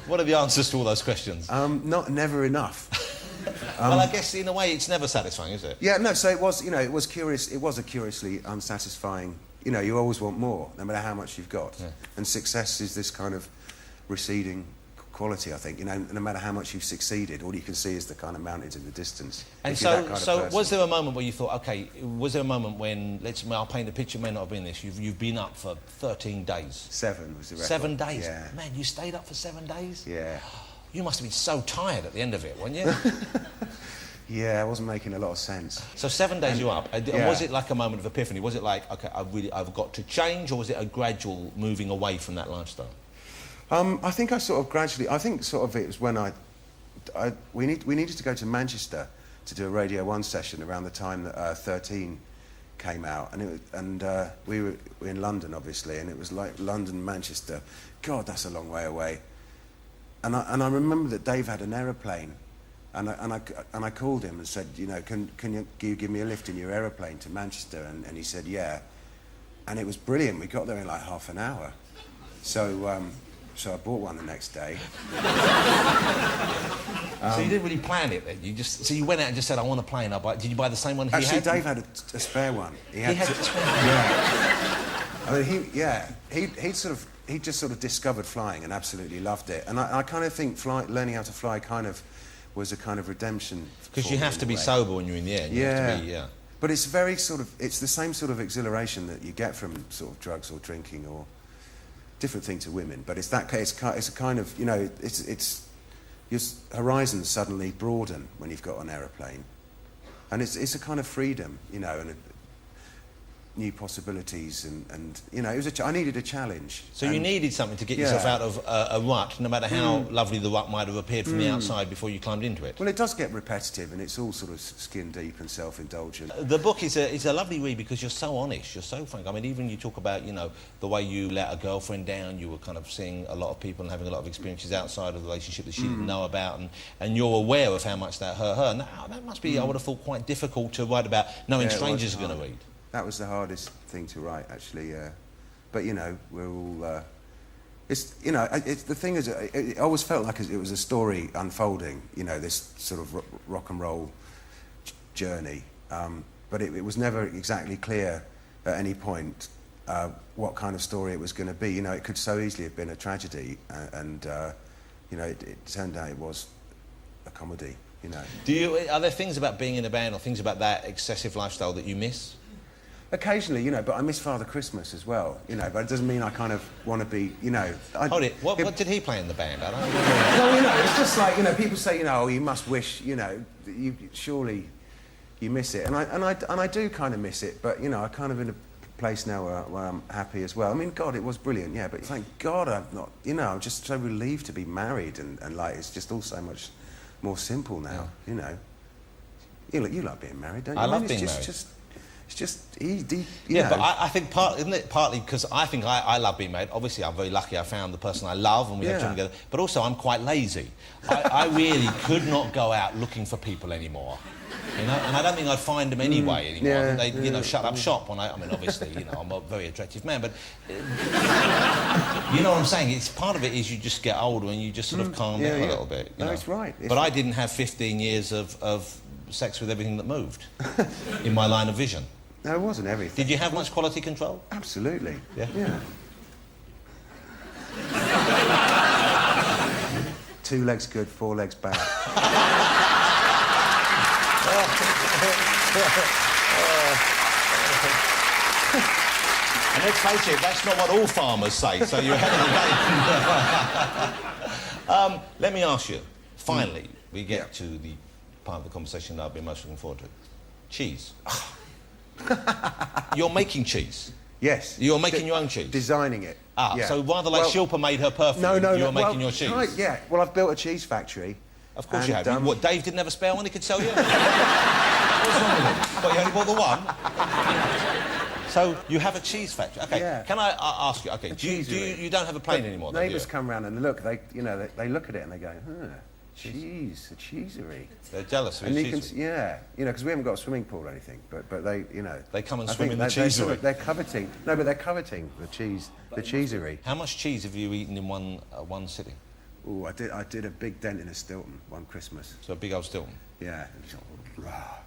What are the answers to all those questions? Never enough. Well, I guess in a way it's never satisfying, is it? Yeah, no, so it was, it was curious, it was a curiously unsatisfying, you always want more, no matter how much you've got. Yeah. And success is this kind of receding quality, I think, no matter how much you've succeeded, all you can see is the kind of mountains in the distance. And so was there a moment where you thought, okay, was there a moment when, I'll paint a picture, it may not have been this, you've been up for 13 days? 7 was the record. 7 days? Yeah. Man, you stayed up for 7 days? Yeah. You must have been so tired at the end of it, weren't you? Yeah, it wasn't making a lot of sense. So 7 days you were up. Yeah. Was it like a moment of epiphany? Was it like, okay, I've got to change, or was it a gradual moving away from that lifestyle? I think I sort of gradually. I think sort of it was when we needed to go to Manchester to do a Radio 1 session around the time that 13 came out, and we were in London, obviously, and it was like London, Manchester. God, that's a long way away. And I remember that Dave had an aeroplane, and I called him and said, can you give me a lift in your aeroplane to Manchester? And he said, yeah. And it was brilliant. We got there in like half an hour. So I bought one the next day. So you didn't really plan it then? So you went out and just said, I want a plane. Did you buy the same one he had? Actually, Dave had a spare one. He had a spare one? Yeah. I mean, he just sort of discovered flying and absolutely loved it. And I kind of think learning how to fly kind of was a kind of redemption. Because you have to be sober when you're in the air. Yeah. But it's very it's the same sort of exhilaration that you get from sort of drugs or drinking or different thing to women. But it's a kind of, your horizons suddenly broaden when you've got an aeroplane. And it's a kind of freedom, and new possibilities, and it was I needed a challenge. So you needed something to get yourself out of a rut, no matter how lovely the rut might have appeared from the outside before you climbed into it. Well, it does get repetitive, and it's all sort of skin deep and self-indulgent. The book is a lovely read because you're so honest, you're so frank. I mean, even you talk about, the way you let a girlfriend down, you were kind of seeing a lot of people and having a lot of experiences outside of the relationship that she didn't know about, and you're aware of how much that hurt her. And that must be, I would have thought, quite difficult to write about, knowing strangers are going to read. That was the hardest thing to write, actually. But we're all. The thing is, it always felt like it was a story unfolding. This sort of rock and roll journey. But it was never exactly clear at any point what kind of story it was going to be. It could so easily have been a tragedy, and it turned out it was a comedy. Are there things about being in a band or things about that excessive lifestyle that you miss? Occasionally, but I miss Father Christmas as well, but it doesn't mean I kind of want to be, Hold it, what did he play in the band? I don't know. Well, it's just like, people say, oh, you must wish, surely you miss it. And I do kind of miss it, but, I'm kind of in a place now where I'm happy as well. I mean, God, it was brilliant, yeah, but thank God I'm not, I'm just so relieved to be married and like, it's just all so much more simple now, You like being married, don't you? I love being married. It's just easy, but I think isn't it partly because I think I love being married. Obviously, I'm very lucky I found the person I love and we have children together. But also, I'm quite lazy. I really could not go out looking for people anymore. And I don't think I'd find them anyway anymore. Yeah, I think they'd, shut up shop when I mean, obviously, I'm a very attractive man, but you know what I'm saying? It's part of it is you just get older and you just sort of calm down a little bit. No, it's right. But I didn't have 15 years of sex with everything that moved in my line of vision. No, it wasn't everything. Did you have much quality control? Absolutely. Yeah? Yeah. 2 legs good, 4 legs bad. And let's face it, that's not what all farmers say, so you're ahead of the game. Let me ask you, finally, we get to the part of the conversation that I've been most looking forward to. Cheese. You're making cheese? Yes. You're making your own cheese? Designing it. So rather like Shilpa made her perfume, you're making your cheese? Yeah, well, I've built a cheese factory. Of course you have. What, Dave didn't have a spare one he could sell you? What's wrong with him? What, you only bought the one? So you have a cheese factory. Okay, can I ask you, you don't have a plane anymore, do you? Neighbours come round and look, they look at it and they go, cheese, a cheesery. They're jealous of and your cheesery. because we haven't got a swimming pool or anything, but they, They come and swim in the cheesery. They're coveting, they're coveting the cheesery. How much cheese have you eaten in one sitting? Oh, I did a big dent in a Stilton one Christmas. So a big old Stilton. Yeah. It was all, rah.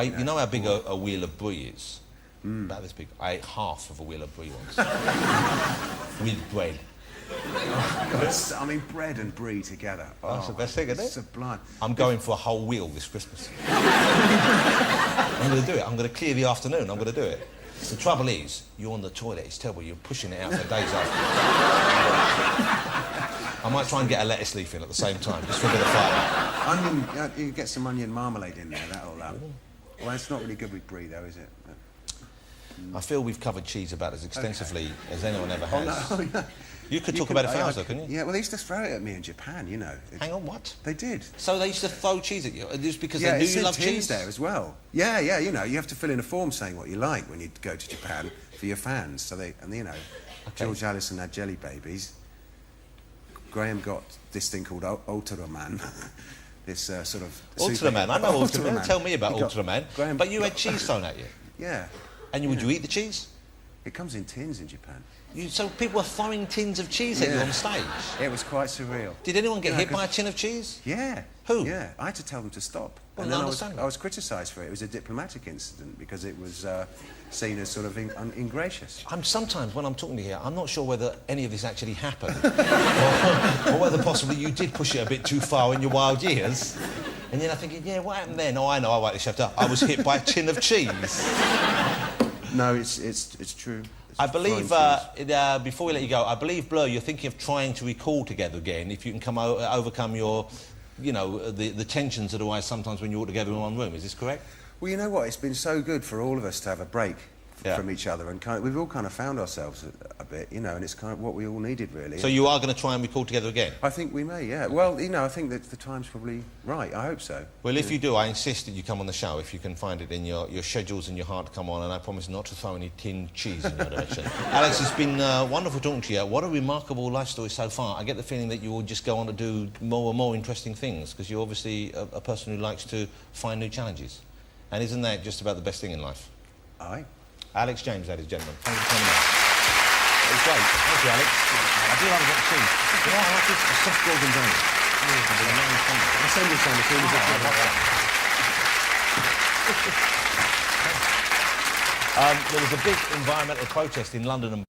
You know how big a wheel of brie is? About this big. I ate half of a wheel of brie once. With bread. I mean, bread and brie together. That's the best thing, isn't it? Sublime. I'm going for a whole wheel this Christmas. I'm going to do it. I'm going to clear the afternoon. I'm going to do it. The trouble is, you're on the toilet. It's terrible. You're pushing it out for days after. I might try and get a lettuce leaf in at the same time, just for a bit of fire. Onion, you get some onion marmalade in there, that'll... Well, it's not really good with brie, though, is it? I feel we've covered cheese about as extensively as anyone ever has. Oh, no. You could talk about it for hours, though, couldn't you? Yeah, well, they used to throw it at me in Japan, you know. Hang on, what? They did. So they used to throw cheese at you, just because they knew it's you in loved tins cheese? there as well. Yeah, you know, you have to fill in a form saying what you like when you go to Japan for your fans. So you know, George Allison had jelly babies. Graham got this thing called Ultraman. This sort of... Ultraman, I know Ultraman. Tell me about Ultraman. But you had cheese thrown at you? Yeah. And would you eat the cheese? It comes in tins in Japan. So people were throwing tins of cheese at you on stage? It was quite surreal. Did anyone get hit by a tin of cheese? Yeah. Who? Yeah, I had to tell them to stop. Well, and then I was criticised for it. It was a diplomatic incident because it was seen as sort of ingracious. Sometimes when I'm talking to you here, I'm not sure whether any of this actually happened or whether possibly you did push it a bit too far in your wild years. And then I'm thinking, yeah, what happened then? Oh, I know, I wiped the chef up. I was hit by a tin of cheese. No, it's true. I believe, before we let you go, I believe, Blur, you're thinking of trying to record together again, if you can overcome your, you know, the tensions that arise sometimes when you're all together in one room. Is this correct? Well, you know what? It's been so good for all of us to have a break from each other, and we've all kind of found ourselves a bit, you know, and it's kind of what we all needed, really. So you are going to try and record together again? I think we may, yeah. Well, you know, I think that the time's probably right. I hope so. Well, if you do, I insist that you come on the show, if you can find it in your schedules and your heart to come on, and I promise not to throw any tin cheese in your direction. Alex, it's been wonderful talking to you. What a remarkable life story so far. I get the feeling that you will just go on to do more and more interesting things, because you're obviously a person who likes to find new challenges. And isn't that just about the best thing in life? Aye. Alex James, ladies and gentlemen. Thank you for coming on. It was great. Thank you, Alex. I do like a bit of cheese. You know, I like this soft Gordon donut. I'll send you some as soon as it's there was a big environmental protest in London and